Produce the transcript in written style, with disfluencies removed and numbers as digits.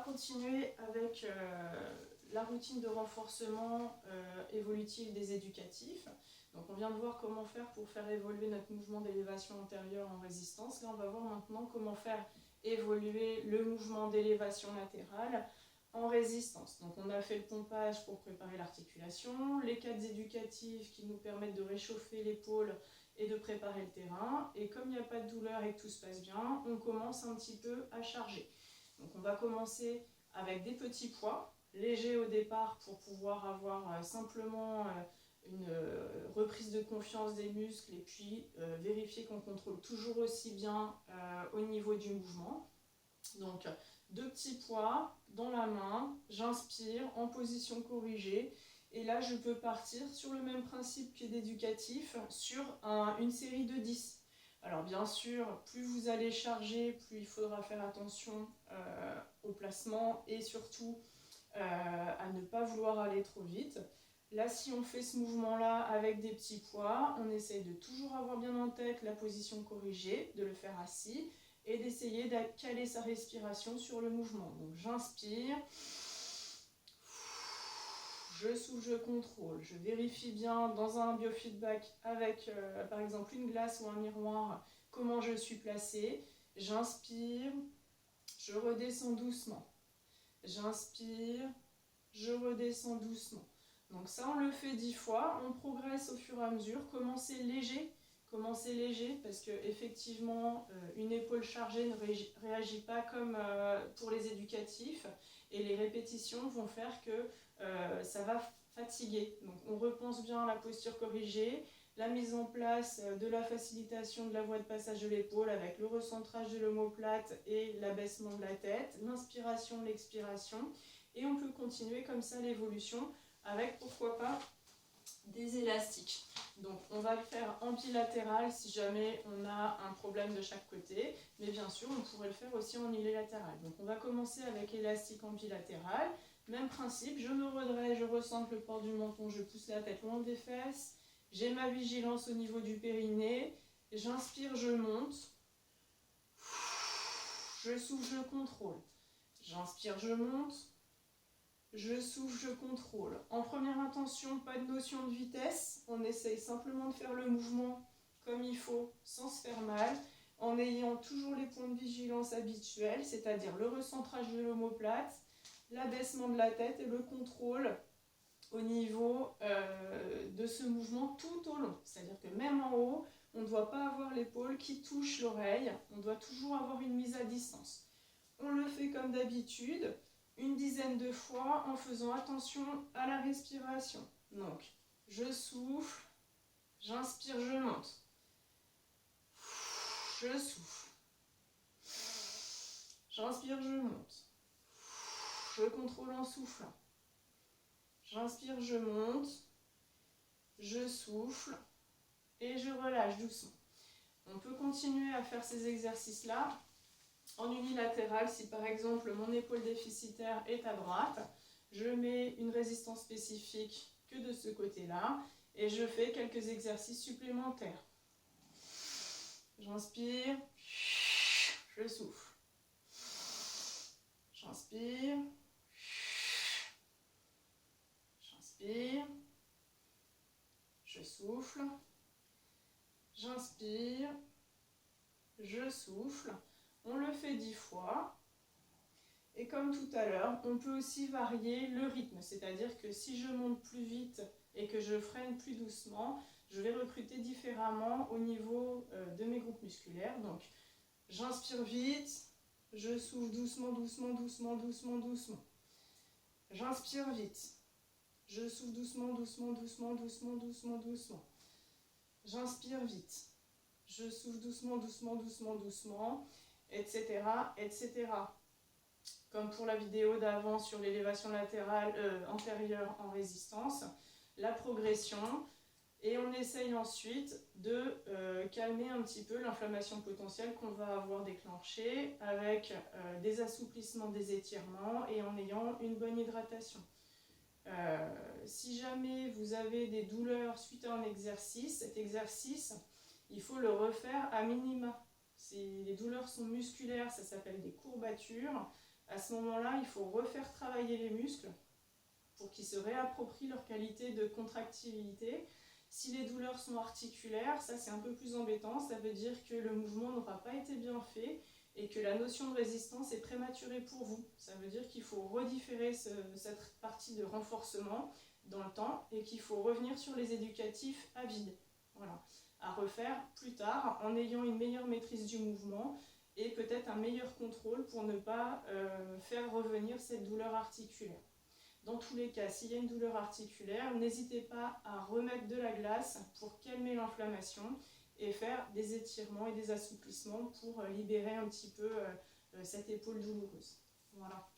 continuer avec la routine de renforcement évolutif des éducatifs. Donc on vient de voir comment faire pour faire évoluer notre mouvement d'élévation antérieure en résistance. Là on va voir maintenant comment faire évoluer le mouvement d'élévation latérale en résistance. Donc on a fait le pompage pour préparer l'articulation, les 4 éducatifs qui nous permettent de réchauffer l'épaule et de préparer le terrain. Et comme il n'y a pas de douleur et que tout se passe bien, on commence un petit peu à charger. Donc on va commencer avec des petits poids, légers au départ pour pouvoir avoir simplement une reprise de confiance des muscles et puis vérifier qu'on contrôle toujours aussi bien au niveau du mouvement. Donc 2 petits poids dans la main, j'inspire en position corrigée et là je peux partir sur le même principe que d'éducatif sur une série de 10. Alors bien sûr, plus vous allez charger, plus il faudra faire attention au placement et surtout à ne pas vouloir aller trop vite. Là, si on fait ce mouvement-là avec des petits poids, on essaye de toujours avoir bien en tête la position corrigée, de le faire assis et d'essayer de caler sa respiration sur le mouvement. Donc j'inspire, je souffle, je contrôle, je vérifie bien dans un biofeedback avec par exemple une glace ou un miroir comment je suis placée. J'inspire, je redescends doucement. J'inspire, je redescends doucement. Donc ça, on le fait 10 fois, on progresse au fur et à mesure. Commencez léger parce que effectivement, une épaule chargée ne réagit pas comme pour les éducatifs et les répétitions vont faire que ça va fatiguer. Donc on repense bien la posture corrigée, la mise en place de la facilitation de la voie de passage de l'épaule avec le recentrage de l'omoplate et l'abaissement de la tête, l'inspiration, l'expiration. Et on peut continuer comme ça l'évolution avec, pourquoi pas, des élastiques. Donc on va le faire en bilatéral si jamais on a un problème de chaque côté, mais bien sûr on pourrait le faire aussi en unilatéral. Donc on va commencer avec élastique en bilatéral. Même principe, je me redresse, je ressente le port du menton, je pousse la tête loin des fesses. J'ai ma vigilance au niveau du périnée. J'inspire, je monte. Je souffle, je contrôle. J'inspire, je monte. Je souffle, je contrôle. En première intention, pas de notion de vitesse. On essaye simplement de faire le mouvement comme il faut, sans se faire mal, en ayant toujours les points de vigilance habituels, c'est-à-dire le recentrage de l'omoplate, l'abaissement de la tête et le contrôle au niveau de ce mouvement tout au long. C'est-à-dire que même en haut, on ne doit pas avoir l'épaule qui touche l'oreille, on doit toujours avoir une mise à distance. On le fait comme d'habitude, une dizaine de fois en faisant attention à la respiration. Donc, je souffle, j'inspire, je monte. Je souffle. J'inspire, je monte. Je contrôle en soufflant. J'inspire, je monte. Je souffle et je relâche doucement. On peut continuer à faire ces exercices-là en unilatéral. Si par exemple mon épaule déficitaire est à droite, je mets une résistance spécifique que de ce côté-là et je fais quelques exercices supplémentaires. J'inspire, je souffle. J'inspire, j'inspire, je souffle, j'inspire, je souffle. On le fait 10 fois. Et comme tout à l'heure, on peut aussi varier le rythme. C'est-à-dire que si je monte plus vite et que je freine plus doucement, je vais recruter différemment au niveau de mes groupes musculaires. Donc, j'inspire vite, je souffle doucement, doucement, doucement, doucement, doucement. J'inspire vite. Je souffle doucement, doucement, doucement, doucement, doucement, doucement. J'inspire vite. Je souffle doucement, doucement, doucement, doucement, etc., etc. Comme pour la vidéo d'avant sur l'élévation latérale antérieure en résistance, la progression. Et on essaye ensuite de calmer un petit peu l'inflammation potentielle qu'on va avoir déclenchée avec des assouplissements, des étirements et en ayant une bonne hydratation. Si jamais vous avez des douleurs suite à un exercice, cet exercice, il faut le refaire à minima. Si les douleurs sont musculaires, ça s'appelle des courbatures. À ce moment-là, il faut refaire travailler les muscles pour qu'ils se réapproprient leur qualité de contractilité. Si les douleurs sont articulaires, ça c'est un peu plus embêtant, ça veut dire que le mouvement n'aura pas été bien fait et que la notion de résistance est prématurée pour vous. Ça veut dire qu'il faut redifférer cette partie de renforcement dans le temps et qu'il faut revenir sur les éducatifs à vide. Voilà, à refaire plus tard en ayant une meilleure maîtrise du mouvement et peut-être un meilleur contrôle pour ne pas faire revenir cette douleur articulaire. Dans tous les cas, s'il y a une douleur articulaire, n'hésitez pas à remettre de la glace pour calmer l'inflammation et faire des étirements et des assouplissements pour libérer un petit peu cette épaule douloureuse. Voilà.